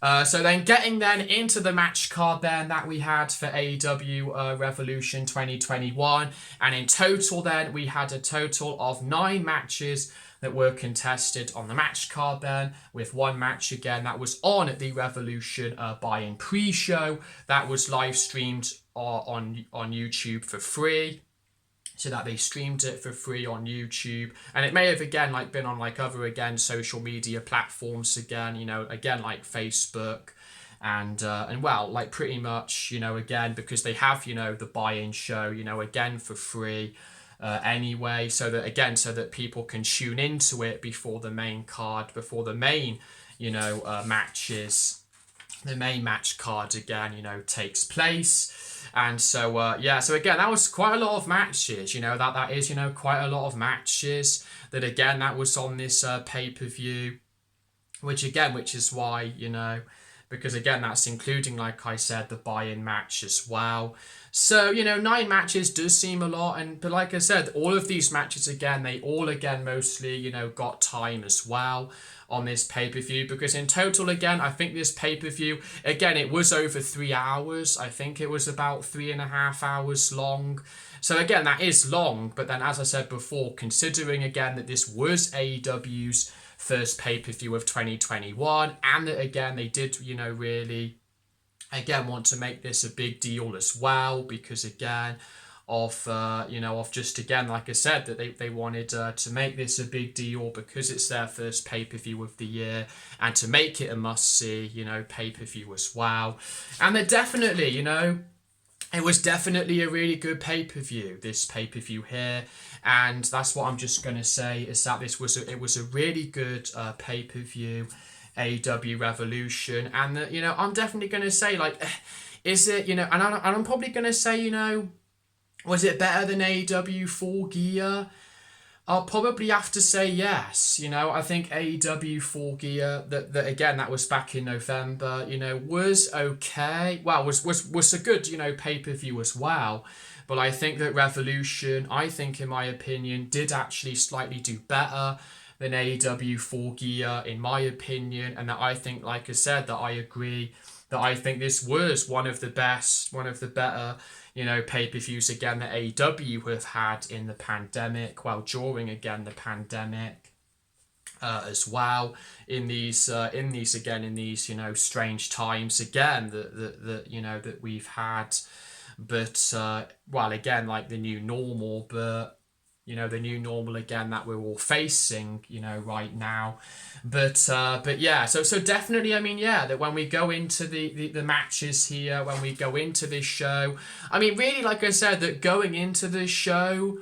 So then getting then into the match card then that we had for AEW Revolution 2021, and in total then we had a total of 9 matches that were contested on the match card then, with one match again that was on the Revolution buy-in pre-show that was live streamed on YouTube for free. So that they streamed it for free on YouTube, and it may have again like been on like other again social media platforms again, again like Facebook, and well, like pretty much again, because they have the buy-in show again for free anyway, so that people can tune into it before the main card, before the main matches, the main match card again takes place. And so so again, that was quite a lot of matches, that is quite a lot of matches that again that was on this pay-per-view, which is why because again that's including, like I said, the buy-in match as well. So 9 matches does seem a lot, but like I said, all of these matches again, they all again mostly got time as well on this pay-per-view, because in total again, I think this pay-per-view again, it was over 3 hours. I think it was about 3.5 hours long. So again, that is long, but then as I said before, considering again that this was AEW's first pay-per-view of 2021, and that again they did really again want to make this a big deal as well, because again of just again, like I said, that they wanted to make this a big deal because it's their first pay-per-view of the year, and to make it a must-see pay-per-view as well. And they're definitely it was definitely a really good pay-per-view, this pay-per-view here, and that's what I'm just going to say, is that it was a really good pay-per-view, AEW Revolution, and that I'm definitely going to say, like, is it and I'm probably going to say was it better than AEW Full Gear? I'll probably have to say yes. I think AEW Full Gear, that again, that was back in November, was okay. Well, was a good, pay-per-view as well. But I think that Revolution, in my opinion, did actually slightly do better than AEW Full Gear, in my opinion. And that I think, like I said, that I agree, that I think this was one of the better pay-per-views again that AEW have had in the pandemic, during again the pandemic as well, in these strange times again that we've had, but again, like the new normal, but the new normal again that we're all facing right now. But yeah, so definitely, that when we go into the matches here, when we go into this show, really, like I said, that going into this show,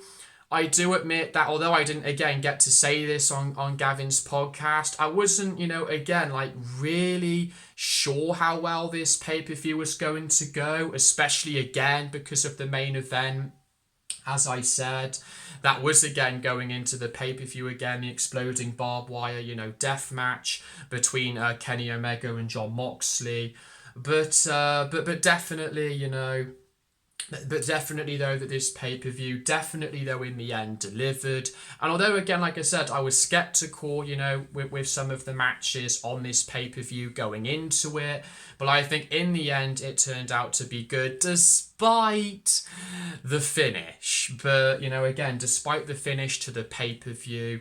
I do admit that although I didn't again get to say this on Gavin's podcast, I wasn't again like really sure how well this pay-per-view was going to go, especially again because of the main event, as I said. That was again going into the pay-per-view again, the exploding barbed wire, death match between Kenny Omega and Jon Moxley. But definitely, but definitely though, that this pay-per-view definitely though in the end delivered. And although again, like I said, I was skeptical with some of the matches on this pay-per-view going into it, but I think in the end it turned out to be good despite the finish. But again, despite the finish to the pay-per-view,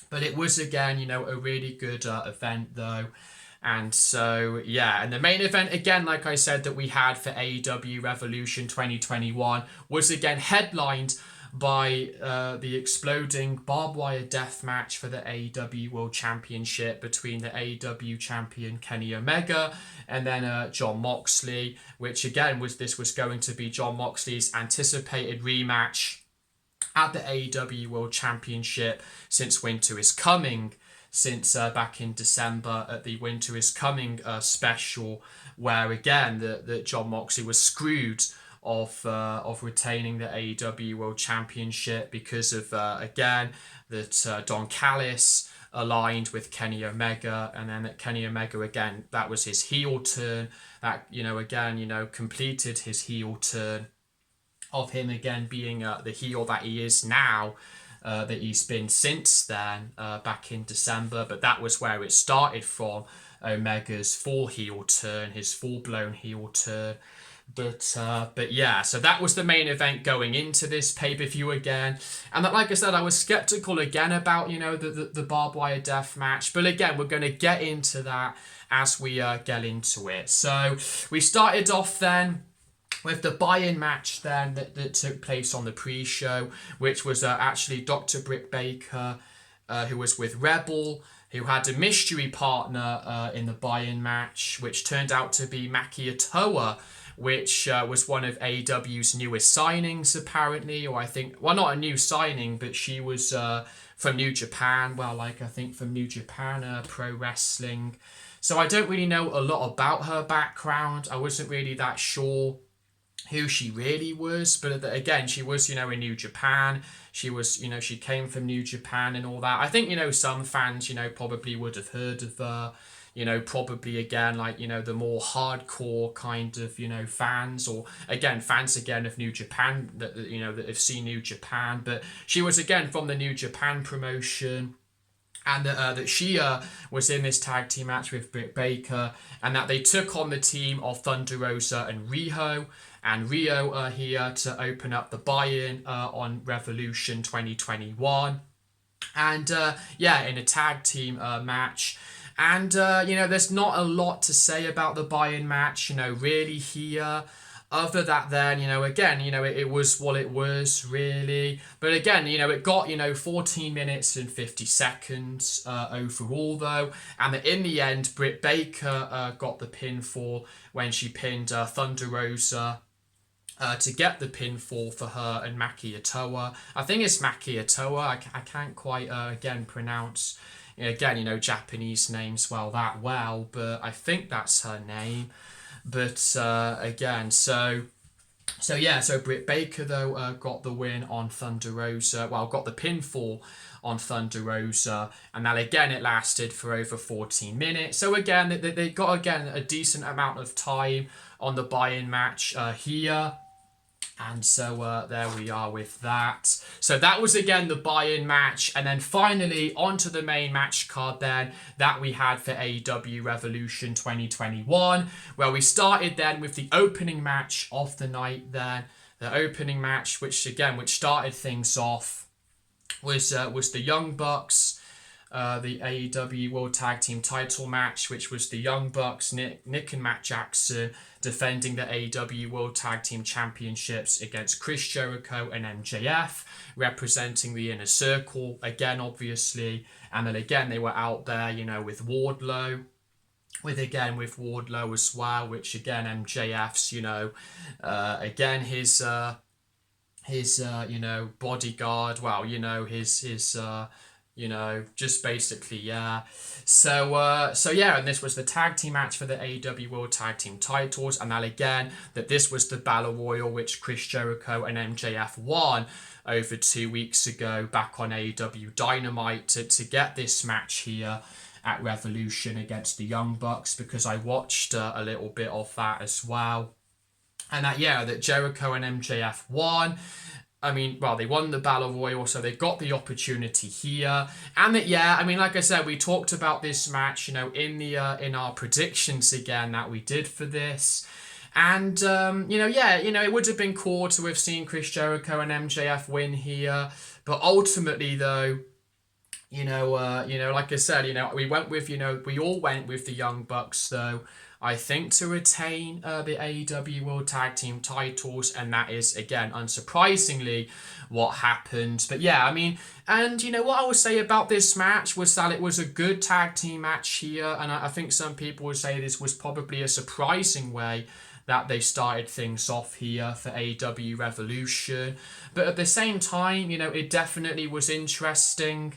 but it was again a really good event though. And so, yeah, and the main event, again, like I said, that we had for AEW Revolution 2021 was again headlined by the exploding barbed wire death match for the AEW World Championship between the AEW champion Kenny Omega and then Jon Moxley, which again was going to be Jon Moxley's anticipated rematch at the AEW World Championship since Winter is Coming. Since back in December at the Winter is Coming special, where again that Jon Moxley was screwed of retaining the AEW World Championship because of again that Don Callis aligned with Kenny Omega, and then that Kenny Omega again, that was his heel turn, that again completed his heel turn of him again being the heel that he is now. That he's been since then, back in December, but that was where it started from, Omega's full heel turn, his full-blown heel turn. But yeah, so that was the main event going into this pay-per-view again. And that, like I said, I was skeptical again about, the barbed wire death match. But again, we're going to get into that as we get into it. So we started off then with the buy-in match then that took place on the pre-show, which was actually Dr. Britt Baker, who was with Rebel, who had a mystery partner in the buy-in match, which turned out to be Maki Itoa, which was one of AEW's newest signings, apparently, or I think, well, not a new signing, but she was from New Japan, I think from New Japan Pro Wrestling. So I don't really know a lot about her background. I wasn't really that sure who she really was, but again, she was, in New Japan. She was, she came from New Japan and all that. I think, some fans, probably would have heard of her. Probably again, the more hardcore kind of, fans, or again, fans again of New Japan that have seen New Japan. But she was again from the New Japan promotion, and that she was in this tag team match with Britt Baker, and that they took on the team of Thunder Rosa and Riho. And Rio here to open up the buy-in on Revolution 2021. And in a tag team match. And, there's not a lot to say about the buy-in match, really here. Other that then, again, it was what it was, really. But again, it got, 14 minutes and 50 seconds overall, though. And in the end, Britt Baker got the pinfall when she pinned Thunder Rosa to get the pinfall for her and Maki Itoa. I think it's Maki Itoa. I can't quite, again, pronounce... Again, Japanese names that well, but I think that's her name. But again, so Britt Baker though got the win on Thunder Rosa. Got the pinfall on Thunder Rosa, and then again it lasted for over 14 minutes. So again, they got again a decent amount of time on the buy-in match here. And so there we are with that. So that was again the buy-in match. And then finally onto the main match card then that we had for AEW Revolution 2021. Where we started then with the opening match of the night then. The opening match which started things off was the Young Bucks. The AEW World Tag Team title match, which was the Young Bucks, Nick and Matt Jackson, defending the AEW World Tag Team Championships against Chris Jericho and MJF, representing the Inner Circle, again, obviously. And then again, they were out there, with Wardlow. With Wardlow as well, which again, MJF's, again, his bodyguard, his just basically, yeah. So and this was the tag team match for the AEW World Tag Team titles, and then again, that this was the Battle Royal which Chris Jericho and MJF won over 2 weeks ago back on AEW Dynamite to get this match here at Revolution against the Young Bucks, because I watched a little bit of that as well. And that Jericho and MJF won. I mean, they won the Battle Royal, so they got the opportunity here. And like I said, we talked about this match, in our predictions again that we did for this. And, it would have been cool to have seen Chris Jericho and MJF win here. But ultimately, though, like I said, we all went with the Young Bucks, though. I think to retain the AEW World Tag Team titles, and that is, again, unsurprisingly, what happened. But and what I would say about this match was that it was a good tag team match here, and I think some people would say this was probably a surprising way that they started things off here for AEW Revolution. But at the same time, it definitely was interesting,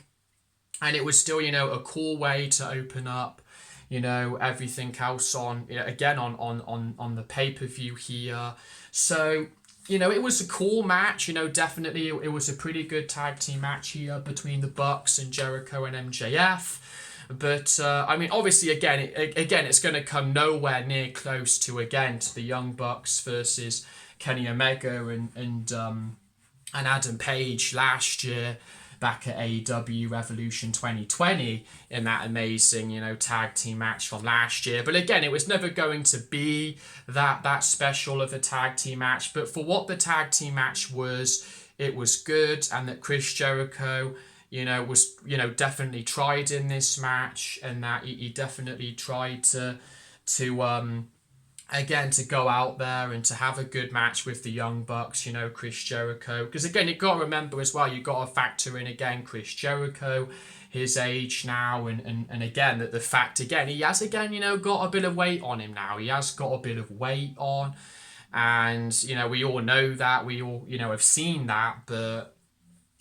and it was still, a cool way to open up everything else on, again, on the pay-per-view here. So, it was a cool match, definitely it was a pretty good tag team match here between the Bucks and Jericho and MJF. But, obviously, again, it's going to come nowhere near close to the Young Bucks versus Kenny Omega and Adam Page last year. back at AEW Revolution 2020 in that amazing, tag team match from last year. But again, it was never going to be that special of a tag team match. But for what the tag team match was, it was good, and that Chris Jericho, was, definitely tried in this match, and that he definitely tried to again, to go out there and to have a good match with the Young Bucks, Chris Jericho. Because again, you've got to remember as well, you've got to factor in again Chris Jericho, his age now, and again, that the fact, again, he has, again, got a bit of weight on him now. He has got a bit of weight on. And, we all know that. We all, have seen that. But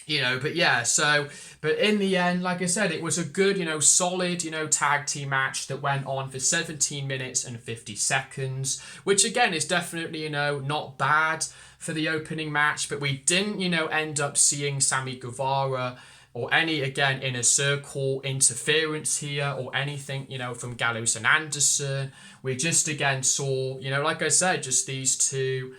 but in the end, like I said, it was a good, solid, tag team match that went on for 17 minutes and 50 seconds, which again is definitely, not bad for the opening match, but we didn't, end up seeing Sammy Guevara or any, again, inner circle interference here or anything, from Gallows and Anderson. We just, again, saw, like I said, just these two,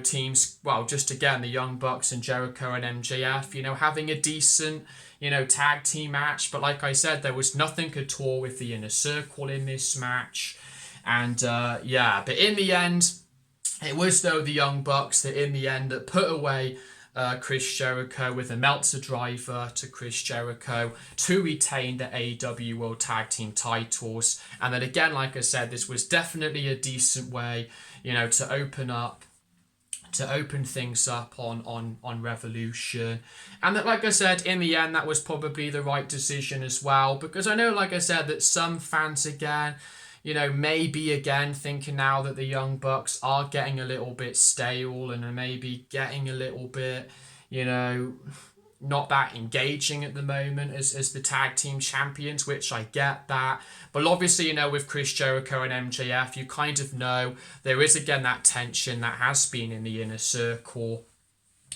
teams, well, just again, the Young Bucks and Jericho and MJF, having a decent, tag team match. But like I said, there was nothing at all with the inner circle in this match. And but in the end, it was, though, the Young Bucks that in the end that put away Chris Jericho with a Meltzer driver to Chris Jericho to retain the AEW World Tag Team titles. And then again, like I said, this was definitely a decent way, to open things up on Revolution. And that, like I said, in the end, that was probably the right decision as well, because I know, like I said, that some fans, again, maybe, again, thinking now that the Young Bucks are getting a little bit stale and are maybe getting a little bit, not that engaging at the moment as the tag team champions, which I get that. But obviously, with Chris Jericho and MJF, you kind of know there is, again, that tension that has been in the inner circle.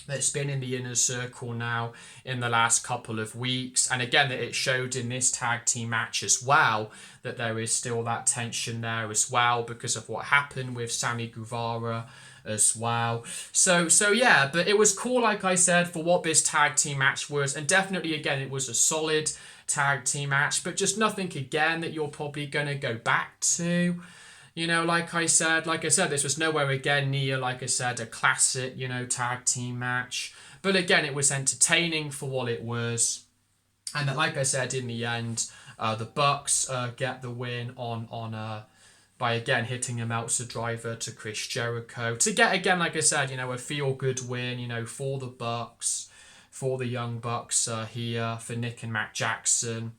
That's been in the inner circle now in the last couple of weeks. And again, that it showed in this tag team match as well, that there is still that tension there as well because of what happened with Sammy Guevara as well. So yeah, but it was cool, like I said, for what this tag team match was. And definitely, again, it was a solid tag team match, but just nothing, again, that you're probably going to go back to. Like I said, this was nowhere, again, near, like I said, a classic, tag team match. But again, it was entertaining for what it was. And that, like I said, in the end, the Bucks get the win by, again, hitting a Meltzer driver to Chris Jericho. To get, again, like I said, a feel-good win, for the Bucks, for the Young Bucks here, for Nick and Matt Jackson.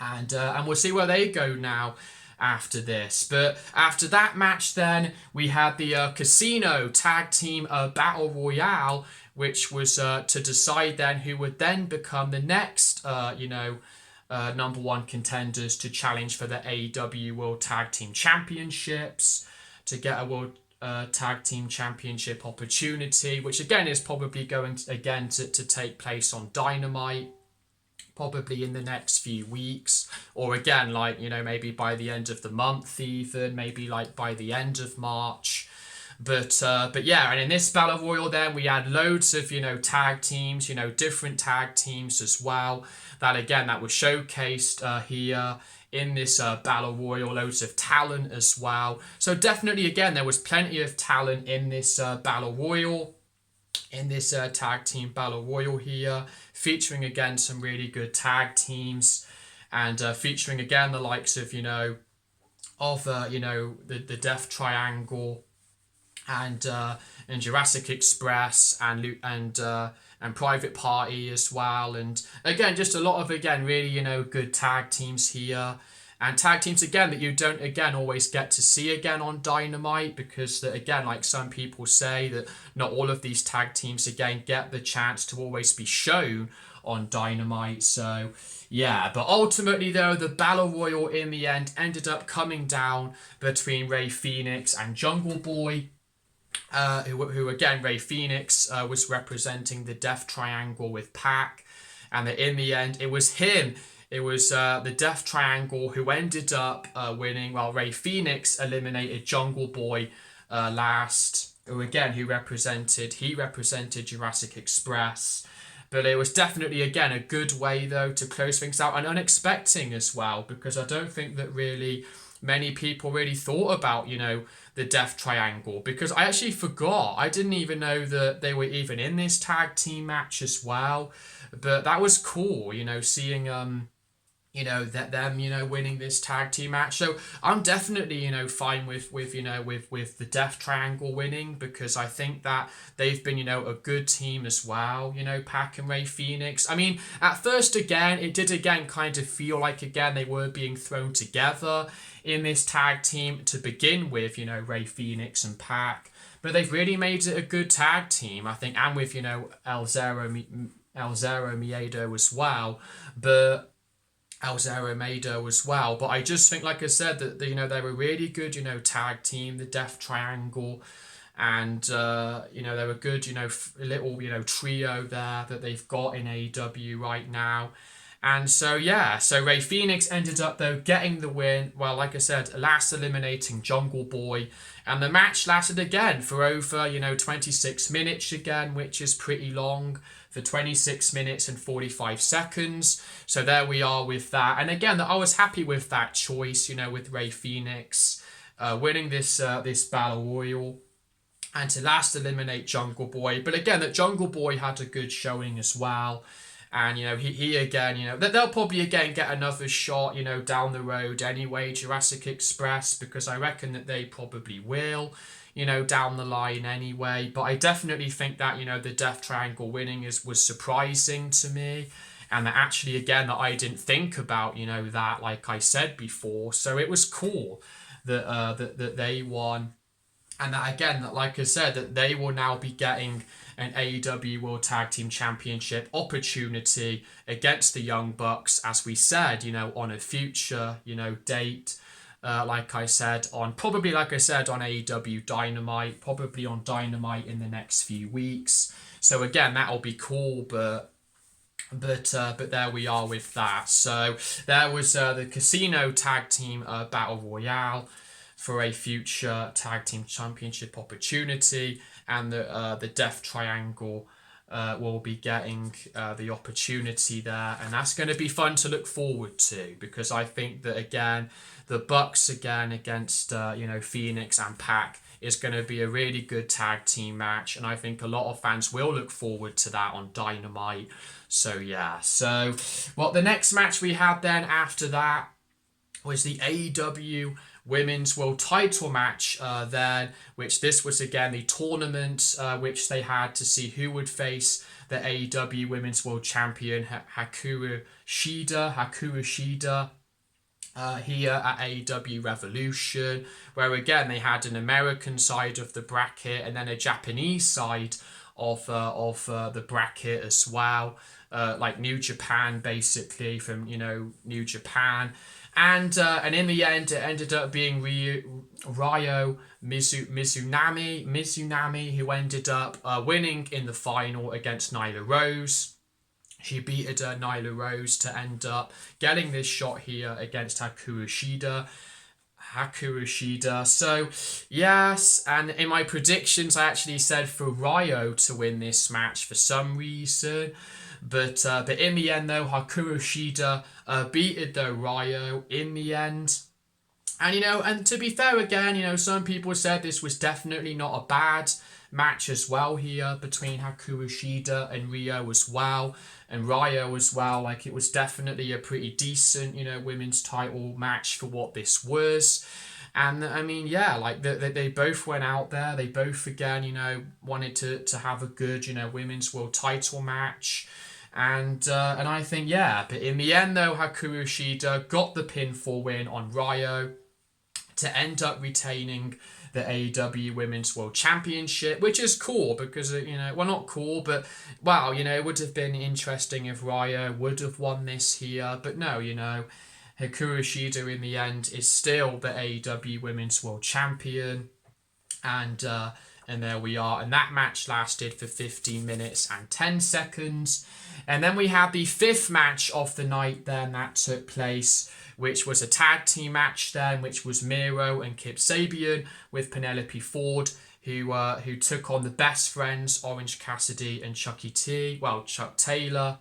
And we'll see where they go now after this. But after that match then, we had the Casino Tag Team Battle Royale, which was to decide then who would then become the next, number one contenders to challenge for the AEW World Tag Team Championships, to get a World Tag Team Championship opportunity, which again is probably going to take place on Dynamite, probably in the next few weeks, or again, maybe by the end of the month, even maybe by the end of March. But yeah, and in this Battle Royal then, we had loads of, tag teams, different tag teams as well. That was showcased here in this Battle Royal, loads of talent as well. So definitely, again, there was plenty of talent in this Battle Royal, in this tag team Battle Royal here, featuring, again, some really good tag teams, and featuring, again, the likes of, the Death Triangle, and Jurassic Express, and Private Party as well. And again, just a lot of, again, really, good tag teams here. And tag teams, again, that you don't, again, always get to see again on Dynamite, because that, again, like some people say, that not all of these tag teams, again, get the chance to always be shown on Dynamite. So yeah, but ultimately, though, the Battle Royal in the end ended up coming down between Rey Fenix and Jungle Boy, who again, Rey Fenix was representing the Death Triangle with Pac, and that in the end it was him. It was the Death Triangle who ended up winning, while Rey Fenix eliminated Jungle Boy last, who represented Jurassic Express. But it was definitely, again, a good way, though, to close things out and unexpected as well, because I don't think that really many people really thought about, the Death Triangle, because I actually forgot. I didn't even know that they were even in this tag team match as well. But that was cool, seeing that them winning this tag team match. So I'm definitely fine with the Death Triangle winning, because I think that they've been a good team as well, Pac and Ray Phoenix. I mean, at first, again, it did again kind of feel like again they were being thrown together in this tag team to begin with, Ray Phoenix and Pac, but they've really made it a good tag team, I think, and with El Zero Miedo as well. But El Zero Miedo as well. But I just think, like I said, that they're a really good tag team, the Death Triangle, and they're a good little trio there that they've got in AEW right now. And so Ray Phoenix ended up though getting the win. Well, like I said, last eliminating Jungle Boy, and the match lasted again for over 26 minutes again, which is pretty long, for 26 minutes and 45 seconds. So there we are with that. And again, I was happy with that choice, with Ray Phoenix winning this Battle Royal, and to last eliminate Jungle Boy. But again, that Jungle Boy had a good showing as well. And, he again, they'll probably again get another shot, down the road anyway, Jurassic Express, because I reckon that they probably will, down the line anyway. But I definitely think that, the Death Triangle winning was surprising to me. And that actually, again, that I didn't think about, that, like I said before. So it was cool that they won. And that, again, that, like I said, that they will now be getting an AEW World Tag Team Championship opportunity against the Young Bucks, as we said, on a future, date. Like I said, on AEW Dynamite, probably on Dynamite in the next few weeks. So again, that'll be cool, but there we are with that. So there was the Casino Tag Team Battle Royale for a future Tag Team Championship opportunity, and the Death Triangle will be getting the opportunity there, and that's going to be fun to look forward to, because I think that again, the Bucks again against Phoenix and Pac is going to be a really good tag team match, and I think a lot of fans will look forward to that on Dynamite. So the next match we had then after that was the AEW Women's World Title match then, which this was again the tournament which they had to see who would face the AEW Women's World Champion Hikaru Shida here at AEW Revolution, where again they had an American side of the bracket and then a Japanese side of the bracket as well, like New Japan, basically, from New Japan. And in the end, it ended up being Ryo Mizunami, who ended up winning in the final against Nyla Rose. She beat Nyla Rose to end up getting this shot here against Hikaru Shida. So, yes, and in my predictions, I actually said for Ryo to win this match for some reason. But in the end, though, Hikaru Shida beat Ryo in the end. And, and to be fair again, some people said this was definitely not a bad match as well here between Hikaru Shida and Ryo as well. And Ryo as well, like it was definitely a pretty decent, women's title match for what this was. And I mean, like they both went out there. They both, again, wanted to have a good, women's world title match. And I think, but in the end, though, Hikaru Shida got the pinfall win on Ryo to end up retaining the AEW Women's World Championship, which is cool because, not cool, but, wow, it would have been interesting if Ryo would have won this here. But no, Hikaru Shida in the end is still the AEW Women's World Champion. And And there we are. And that match lasted for 15 minutes and 10 seconds. And then we had the fifth match of the night then that took place, which was a tag team match then, which was Miro and Kip Sabian with Penelope Ford, who took on the best friends, Orange Cassidy and Chuck Taylor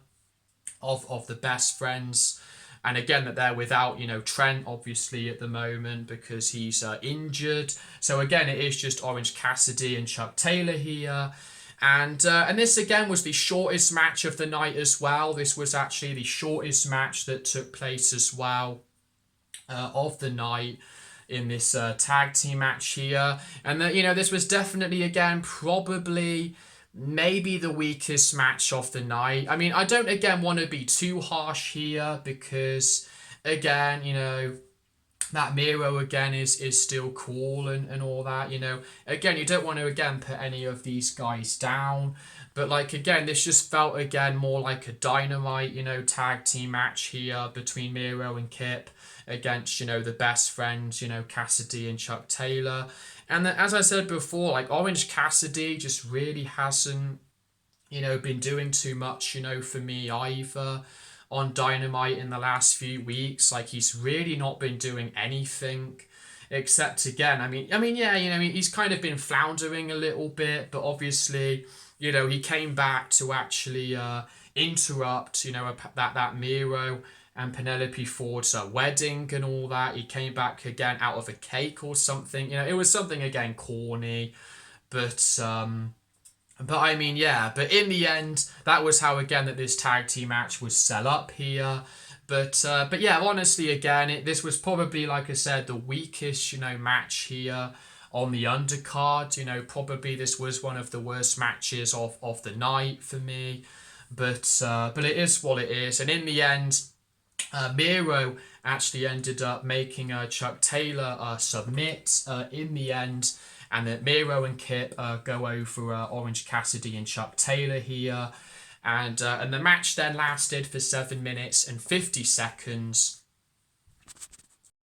of the best friends. And again, that they're without, Trent, obviously, at the moment because he's injured. So again, it is just Orange Cassidy and Chuck Taylor here. And this, again, was the shortest match of the night as well. This was actually the shortest match that took place as well of the night in this tag team match here. And, this was definitely, again, probably maybe the weakest match of the night. I mean, I don't, again, want to be too harsh here because, again, that Miro, again, is still cool and all that, Again, you don't want to, again, put any of these guys down. But, again, this just felt, again, more like a Dynamite, tag team match here between Miro and Kip against, the best friends, Cassidy and Chuck Taylor. And as I said before, Orange Cassidy just really hasn't, been doing too much, for me either on Dynamite in the last few weeks. He's really not been doing anything except, again, he's kind of been floundering a little bit, but obviously, he came back to actually interrupt, that Miro and Penelope Ford's wedding and all that. He came back again out of a cake or something. It was something, again, corny. But I mean, yeah. But in the end, that was how, again, that this tag team match was set up here. But yeah, honestly, again, this was probably, like I said, the weakest, match here on the undercard. Probably this was one of the worst matches of the night for me. But it is what it is. And in the end, Miro actually ended up making Chuck Taylor submit in the end, and that Miro and Kip go over Orange Cassidy and Chuck Taylor here, and the match then lasted for 7 minutes and 50 seconds.